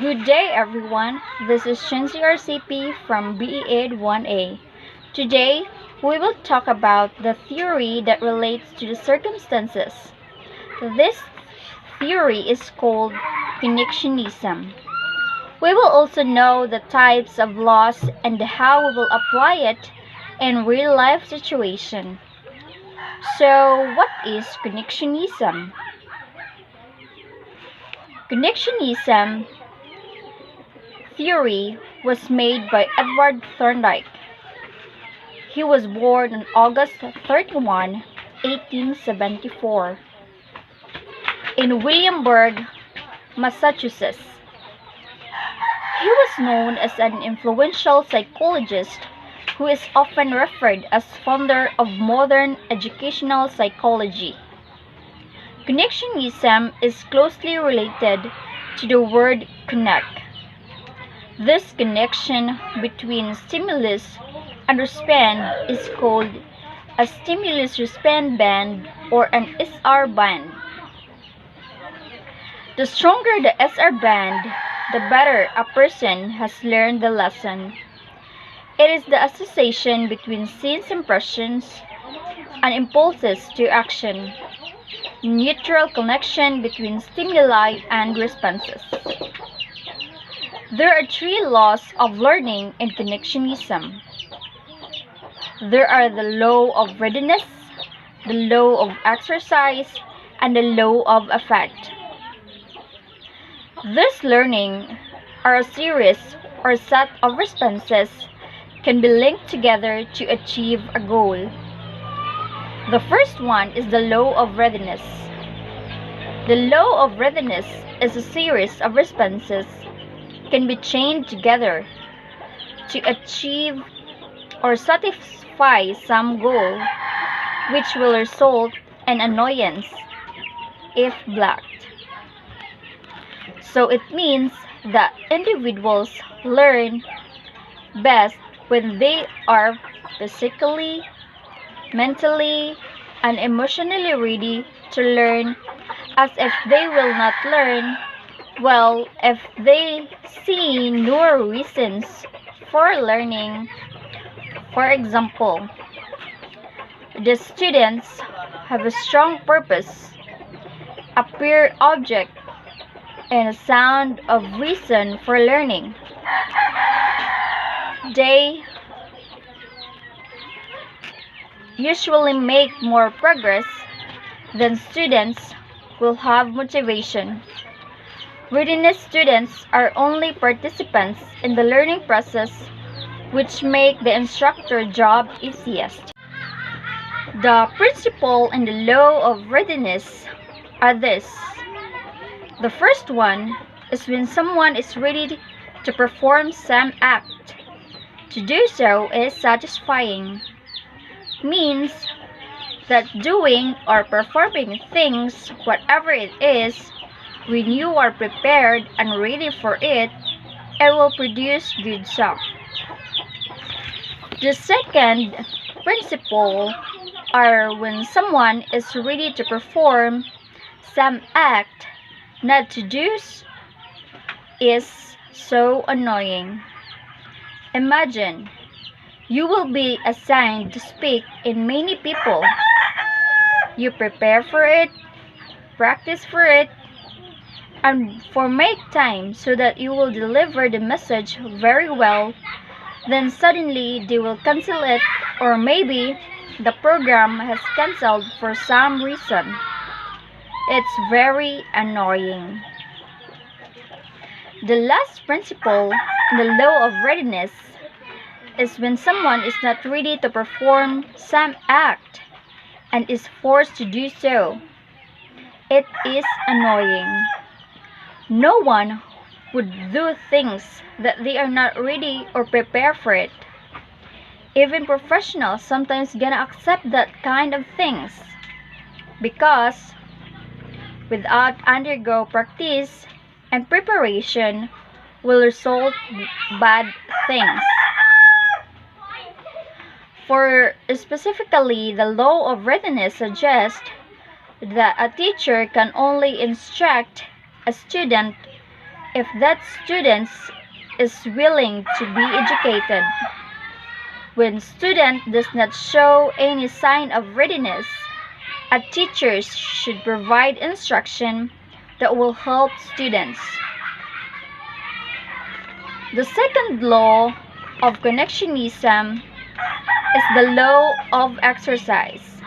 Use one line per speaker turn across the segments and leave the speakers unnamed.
Good day, everyone. This is Arcipe from BEED-1A. Today, we will talk about the theory that relates to the circumstances. This theory is called Connectionism. We will also know the types of laws and how we will apply it in real-life situation. So, what is Connectionism? Connectionism theory was made by Edward Thorndike. He was born on August 31, 1874, in Williamsburg, Massachusetts. He was known as an influential psychologist who is often referred as founder of modern educational psychology. Connectionism is closely related to the word connect. This connection between stimulus and response is called a stimulus-response band or an SR band. The stronger the SR band, the better a person has learned the lesson. It is the association between sense impressions and impulses to action, neutral connection between stimuli and responses. There are three laws of learning in Connectionism. There are the law of readiness, the law of exercise, and the law of effect. This learning are a series or set of responses can be linked together to achieve a goal. The first one is the law of readiness. The law of readiness is a series of responses can be chained together to achieve or satisfy some goal which will result in annoyance if blocked. So it means that individuals learn best when they are physically, mentally, and emotionally ready to learn, as if they will not learn well if they see no reasons for learning. For example, the students have a strong purpose, a pure object, and a sound of reason for learning. They usually make more progress than students will have motivation. Readiness students are only participants in the learning process, which make the instructor job easiest. The principle and the law of readiness are this. The first one is when someone is ready to perform some act. To do so is satisfying. Means that doing or performing things, whatever it is, when you are prepared and ready for it, it will produce good song. The second principle are when someone is ready to perform some act, not to do is so annoying. Imagine, you will be assigned to speak in many people. You prepare for it, practice for it, and for make time so that you will deliver the message very well. Then suddenly they will cancel it, or maybe the program has cancelled for some reason. It's very annoying. The last principle in the law of readiness is when someone is not ready to perform some act and is forced to do so. It is annoying. No one would do things that they are not ready or prepare for it. Even professionals sometimes gonna accept that kind of things because without undergo practice and preparation will result bad things. For specifically, the law of readiness suggests that a teacher can only instruct a student if that student is willing to be educated. When student does not show any sign of readiness, a teacher should provide instruction that will help students. The second law of connectionism is the law of exercise.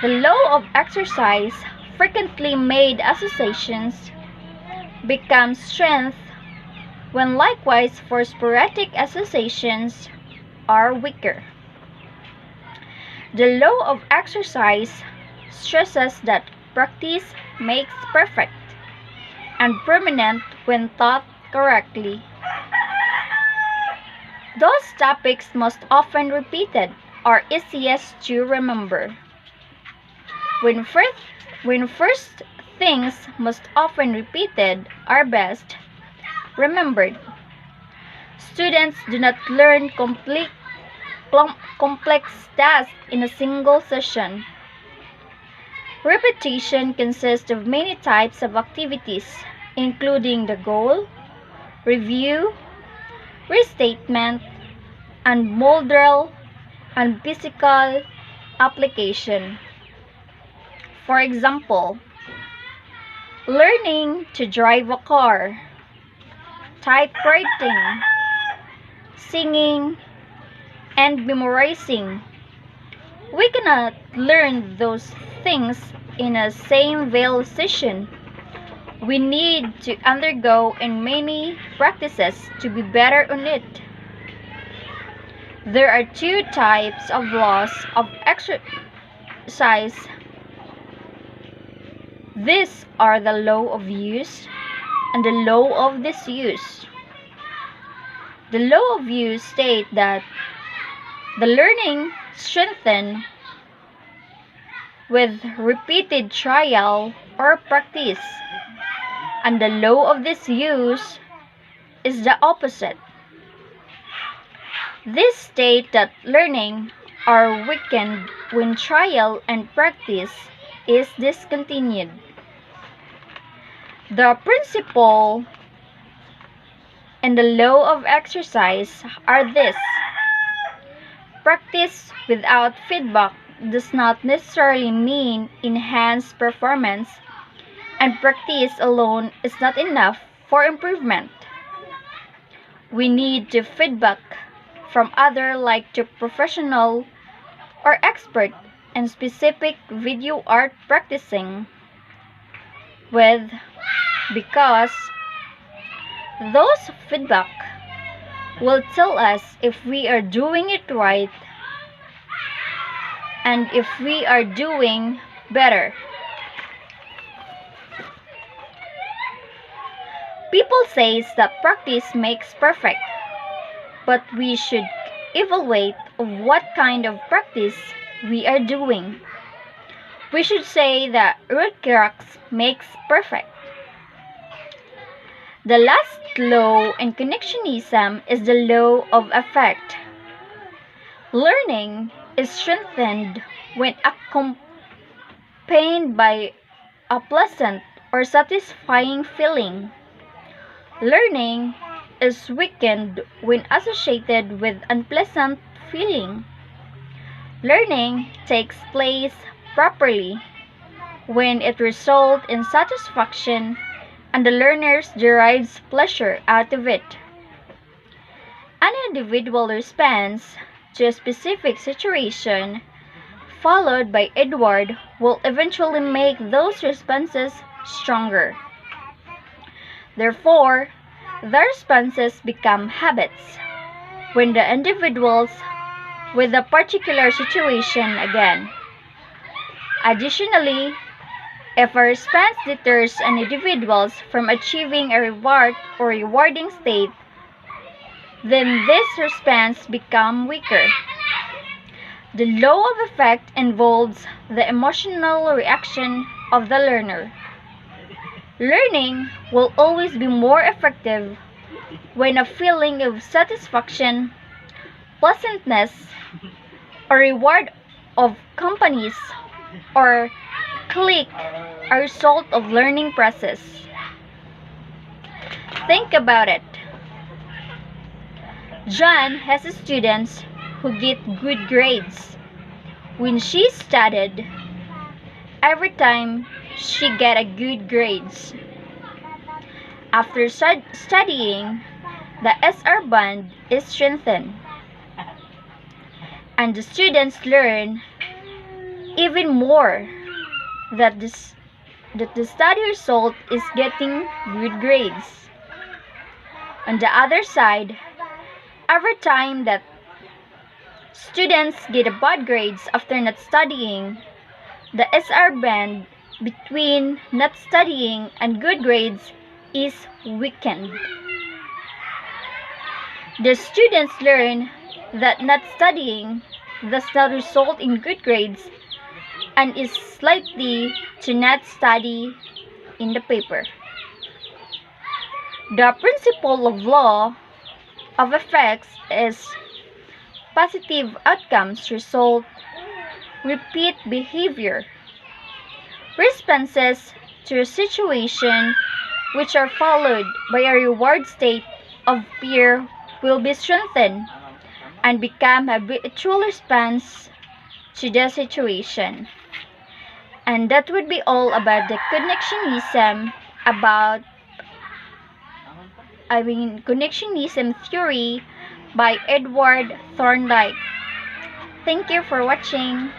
The law of exercise frequently made associations become strength when likewise for sporadic associations are weaker. The law of exercise stresses that practice makes perfect and permanent when taught correctly. Those topics most often repeated are easiest to remember. When first things most often repeated are best remembered. Students do not learn complex tasks in a single session. Repetition consists of many types of activities, including the goal, review, restatement, and modal and physical application. For example, learning to drive a car, typewriting, singing, and memorizing. We cannot learn those things in a same veil session. We need to undergo in many practices to be better on it. There are two types of laws of exercise. These are the law of use and the law of disuse. The law of use states that the learning strengthened with repeated trial or practice, and the law of disuse is the opposite. This state that learning are weakened when trial and practice is discontinued. The principle and the law of exercise are this. Practice without feedback does not necessarily mean enhanced performance, and practice alone is not enough for improvement. We need to feedback from others like to professional or expert in specific video art practicing with because those feedback will tell us if we are doing it right and if we are doing better. People say that practice makes perfect, but we should evaluate of what kind of practice we are doing. We should say that root crux makes perfect. The last law in connectionism is the law of effect. Learning is strengthened when accompanied by a pleasant or satisfying feeling. Learning is weakened when associated with unpleasant feeling. Learning takes place properly when it results in satisfaction and the learner derives pleasure out of it. An individual response to a specific situation followed by Edward will eventually make those responses stronger. Therefore, the responses become habits when the individuals with a particular situation again. Additionally, if a response deters an individual from achieving a reward or rewarding state, then this response becomes weaker. The law of effect involves the emotional reaction of the learner. Learning will always be more effective when a feeling of satisfaction, pleasantness, or reward of companies or click a result of learning process. Think about it. John has students who get good grades. When she studied, every time she get a good grades. After studying, the SR bond is strengthened, and the students learn even more that the study result is getting good grades. On the other side, every time that students get a bad grades after not studying, the SR band between not studying and good grades is weakened. The students learn that not studying does not result in good grades and is likely to not study in the paper. The principle of law of effects is positive outcomes result repeat behavior. Responses to a situation which are followed by a reward state of fear will be strengthened and become a habitual response to the situation. And that would be all about the connectionism connectionism theory by Edward Thorndike. Thank you for watching.